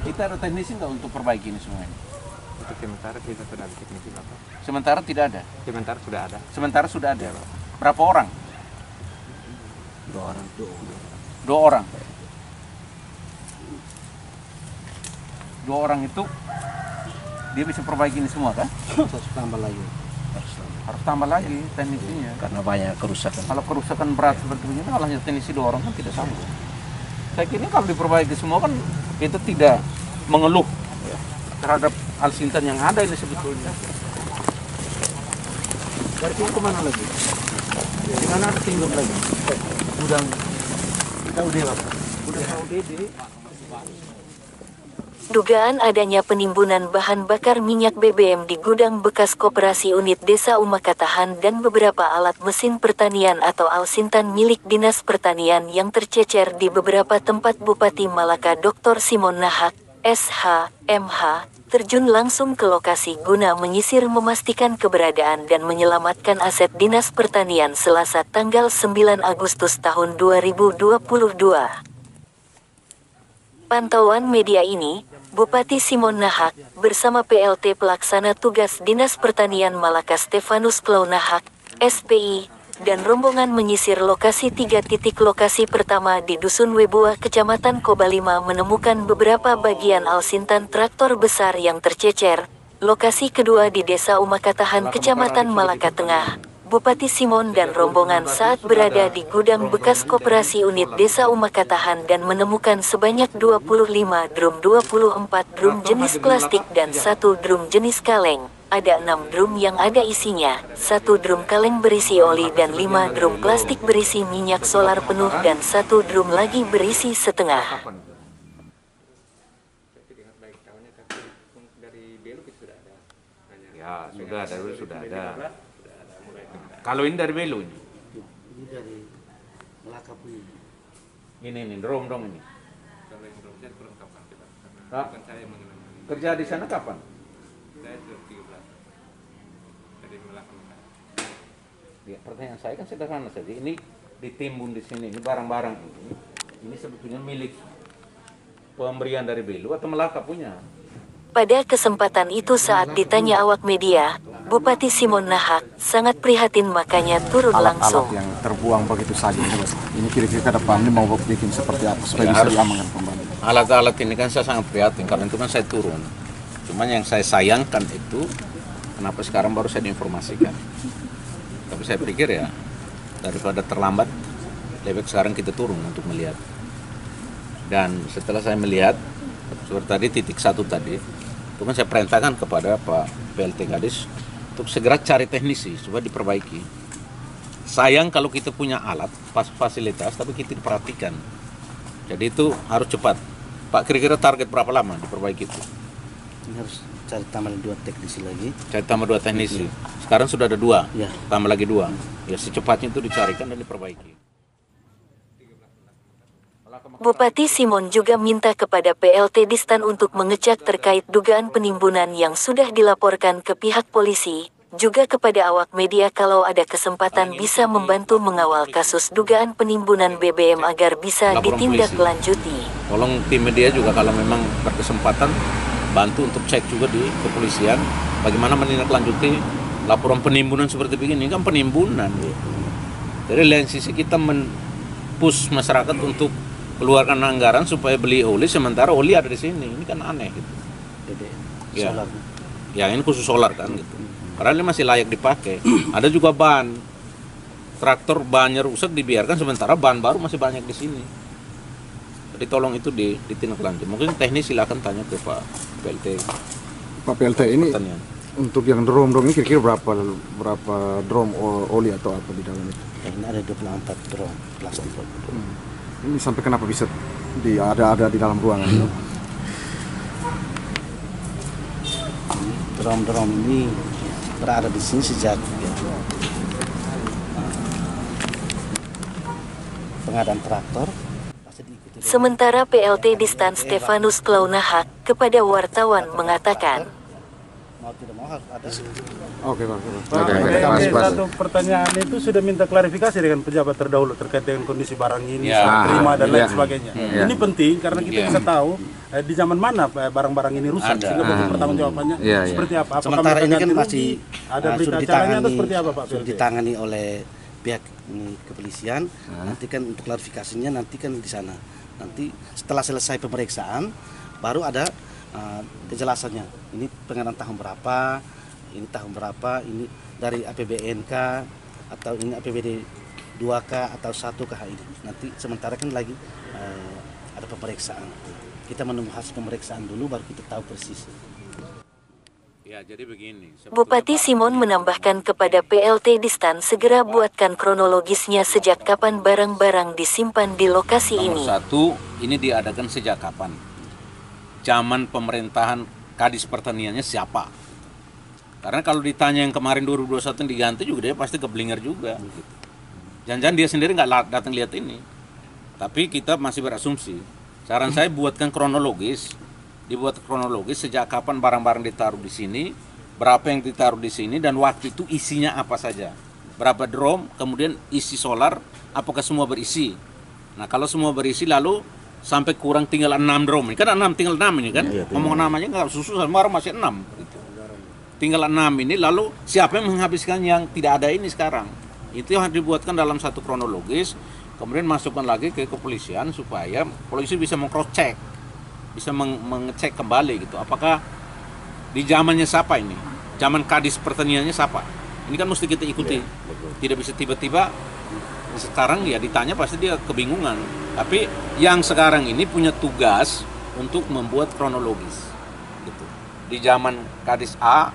Kita ada teknisi nggak untuk perbaiki ini semua ini? Untuk sementara kita sudah ada teknisi Bapak. Sementara tidak ada? Sementara sudah ada. Sementara sudah ada. Berapa orang? 2 orang. 2 orang. 2 orang itu dia bisa perbaiki ini semua kan? Harus tambah lagi. Harus tambah lagi teknisinya. Karena banyak kerusakan. Kalau kerusakan berat seperti ini, kalau hanya teknisi 2 orang kan tidak sanggup. Saya kira kalau diperbaiki semua kan kita tidak mengeluh terhadap Alsintan yang ada ini sebetulnya. Dari sini kemana lagi? Di mana ada tinggal lagi? Gudang. Kita udah apa? Udah tahu Dede. Dugaan adanya penimbunan bahan bakar minyak BBM di gudang bekas Koperasi Unit Desa Umakatahan dan beberapa alat mesin pertanian atau Alsintan milik Dinas Pertanian yang tercecer di beberapa tempat. Bupati Malaka Dr. Simon Nahak, SH, MH, terjun langsung ke lokasi guna menyisir, memastikan keberadaan dan menyelamatkan aset Dinas Pertanian Selasa tanggal 9 Agustus tahun 2022. Pantauan media ini, Bupati Simon Nahak, bersama PLT Pelaksana Tugas Dinas Pertanian Malaka Stefanus Klau Nahak, SPI, dan rombongan menyisir lokasi 3 titik. Lokasi pertama di Dusun Webua, Kecamatan Kobalima, menemukan beberapa bagian Alsintan traktor besar yang tercecer. Lokasi kedua di Desa Umakatahan, Kecamatan Malaka Tengah. Bupati Simon dan rombongan saat berada di gudang bekas Koperasi Unit Desa Umakatahan dan menemukan sebanyak 25 drum, 24 drum jenis plastik dan 1 drum jenis kaleng. Ada 6 drum yang ada isinya, 1 drum kaleng berisi oli dan 5 drum plastik berisi minyak solar penuh dan 1 drum lagi berisi setengah. Ya, sudah ada. Kalau ini dari Belu ini? Ini dari Melaka punya. Ini drum ini. Nah, kerja di sana kapan? Ya, pertanyaan saya kan sederhana saja. Ini ditimbun di sini, ini barang-barang ini sebetulnya milik pemberian dari Belu atau Melaka punya? Pada kesempatan itu saat ditanya awak media, Bupati Simon Nahak sangat prihatin, makanya turun langsung. Alat-alat yang terbuang begitu saja, ini kira-kira ke depan ini mau bikin seperti apa supaya bisa diamankan kembali. Alat-alat ini kan saya sangat prihatin karena itu kan saya turun. Cuman yang saya sayangkan itu kenapa sekarang baru saya diinformasikan. Tapi saya pikir ya daripada terlambat lebih baik sekarang kita turun untuk melihat. Dan setelah saya melihat seperti tadi titik 1 tadi, itu kan saya perintahkan kepada Pak PLT Gadis untuk segera cari teknisi supaya diperbaiki. Sayang kalau kita punya alat, fasilitas, tapi kita diperhatikan. Jadi itu harus cepat. Pak, kira-kira target berapa lama diperbaiki itu? Ini harus cari tambah 2 teknisi lagi. Cari tambah 2 teknisi. Sekarang sudah ada 2, Ya. tambah lagi 2. Ya secepatnya itu dicarikan dan diperbaiki. Bupati Simon juga minta kepada PLT Distan untuk mengecek terkait dugaan penimbunan yang sudah dilaporkan ke pihak polisi, juga kepada awak media kalau ada kesempatan bisa membantu mengawal kasus dugaan penimbunan BBM agar bisa ditindaklanjuti. Tolong tim media juga kalau memang berkesempatan bantu untuk cek juga di kepolisian bagaimana menindaklanjuti laporan penimbunan seperti begini. Ini kan penimbunan. Jadi lain sisi kita men-push masyarakat untuk keluarkan anggaran supaya beli oli, sementara oli ada di sini. Ini kan aneh gitu. Ya. Solar. Ya ini khusus solar kan gitu. Padahal ini masih layak dipakai. Ada juga ban traktor, bannya rusak dibiarkan, sementara ban baru masih banyak di sini. Jadi tolong itu ditindaklanjuti. Mungkin teknis silakan tanya ke Pak PLT. Pak PLT ini Pertanian. untuk yang drum ini kira-kira berapa drum oli atau apa di dalam itu? Ini ada 24 drum plastik. Ini sampai kenapa bisa ada di dalam ruangan itu? Drum ini berada di sini sejak pengadaan traktor. Sementara PLT Distan Stefanus Klau Nahak kepada wartawan mengatakan, Mau tidak mau harus ada. Oke, Pak. Satu pertanyaan itu sudah minta klarifikasi dengan pejabat terdahulu terkait dengan kondisi barang ini, Ya. serah terima dan lain Ya. sebagainya. Ya. Ini penting karena kita Ya. bisa tahu di zaman mana barang-barang ini rusak? Ada. Sehingga bentuk pertanggungjawabannya Iya, iya. seperti apa? Apakah Sementara mereka ini kan ganti masih rugi? Ada berita sudah acaranya atau ditangani, seperti apa Pak sudah PLT? ditangani oleh pihak kepolisian. Nanti kan untuk klarifikasinya nanti kan di sana. Nanti setelah selesai pemeriksaan baru ada kejelasannya. Ini pengadaan tahun berapa, ini tahun berapa, ini dari APBNK atau ini APBD 2K atau 1K ini. Nanti sementara kan lagi ada pemeriksaan. Kita menunggu hasil pemeriksaan dulu baru kita tahu persis. Ya, jadi begini. Bupati Simon menambahkan kepada PLT Distan segera buatkan kronologisnya sejak kapan barang-barang disimpan di lokasi Nomor ini. satu, ini diadakan sejak kapan? Zaman pemerintahan Kadis Pertaniannya siapa? Karena kalau ditanya yang kemarin 2021 yang diganti juga dia pasti keblinger juga. Jangan-jangan dia sendiri nggak datang lihat ini. Tapi kita masih berasumsi. Saran saya buatkan kronologis. Dibuat kronologis sejak kapan barang-barang ditaruh di sini, berapa yang ditaruh di sini, dan waktu itu isinya apa saja. Berapa drum, kemudian isi solar, apakah semua berisi. Nah kalau semua berisi lalu sampai kurang tinggal 6 drum. Ini kan 6, tinggal 6 ini kan. Ngomong namanya nggak susah, masih 6. Gitu. Tinggal 6 ini, lalu siapa yang menghabiskan yang tidak ada ini sekarang. Itu yang dibuatkan dalam satu kronologis, kemudian masukkan lagi ke kepolisian supaya polisi bisa meng-cross check, bisa mengecek kembali gitu. Apakah di zamannya siapa ini? Zaman Kadis Pertaniannya siapa? Ini kan mesti kita ikuti. Tidak bisa tiba-tiba sekarang ya ditanya pasti dia kebingungan. Tapi yang sekarang ini punya tugas untuk membuat kronologis. Gitu. Di zaman Kadis A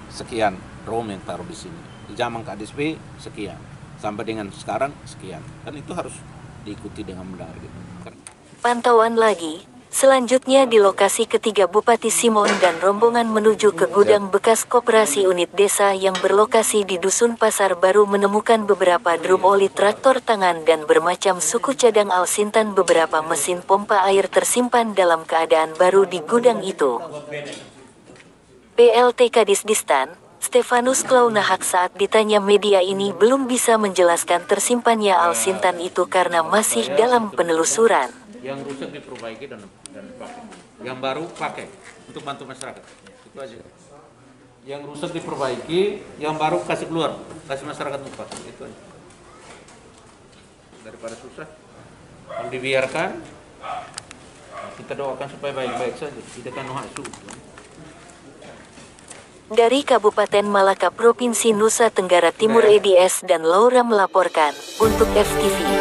sekian drum yang taruh di sini. Di zaman Kadis B sekian. Sampai dengan sekarang sekian. Kan itu harus diikuti dengan benar gitu. Pantauan lagi. Selanjutnya di lokasi ketiga Bupati Simon dan rombongan menuju ke gudang bekas koperasi unit desa yang berlokasi di Dusun Pasar Baru menemukan beberapa drum oli traktor tangan dan bermacam suku cadang Alsintan. Beberapa mesin pompa air tersimpan dalam keadaan baru di gudang itu. PLT Kadis Distan, Stefanus Klaunahak saat ditanya media ini belum bisa menjelaskan tersimpannya Alsintan itu karena masih dalam penelusuran. Yang rusak diperbaiki dan pakai. Yang baru pakai untuk bantu masyarakat. Itu aja. Yang rusak diperbaiki, yang baru kasih keluar, kasih masyarakat untuk pakai. Itu aja. Daripada susah, kalau dibiarkan, kita doakan supaya baik-baik saja. Tidak kan nuhasu. Dari Kabupaten Malaka, Provinsi Nusa Tenggara Timur, EDS dan Laura melaporkan untuk FTV.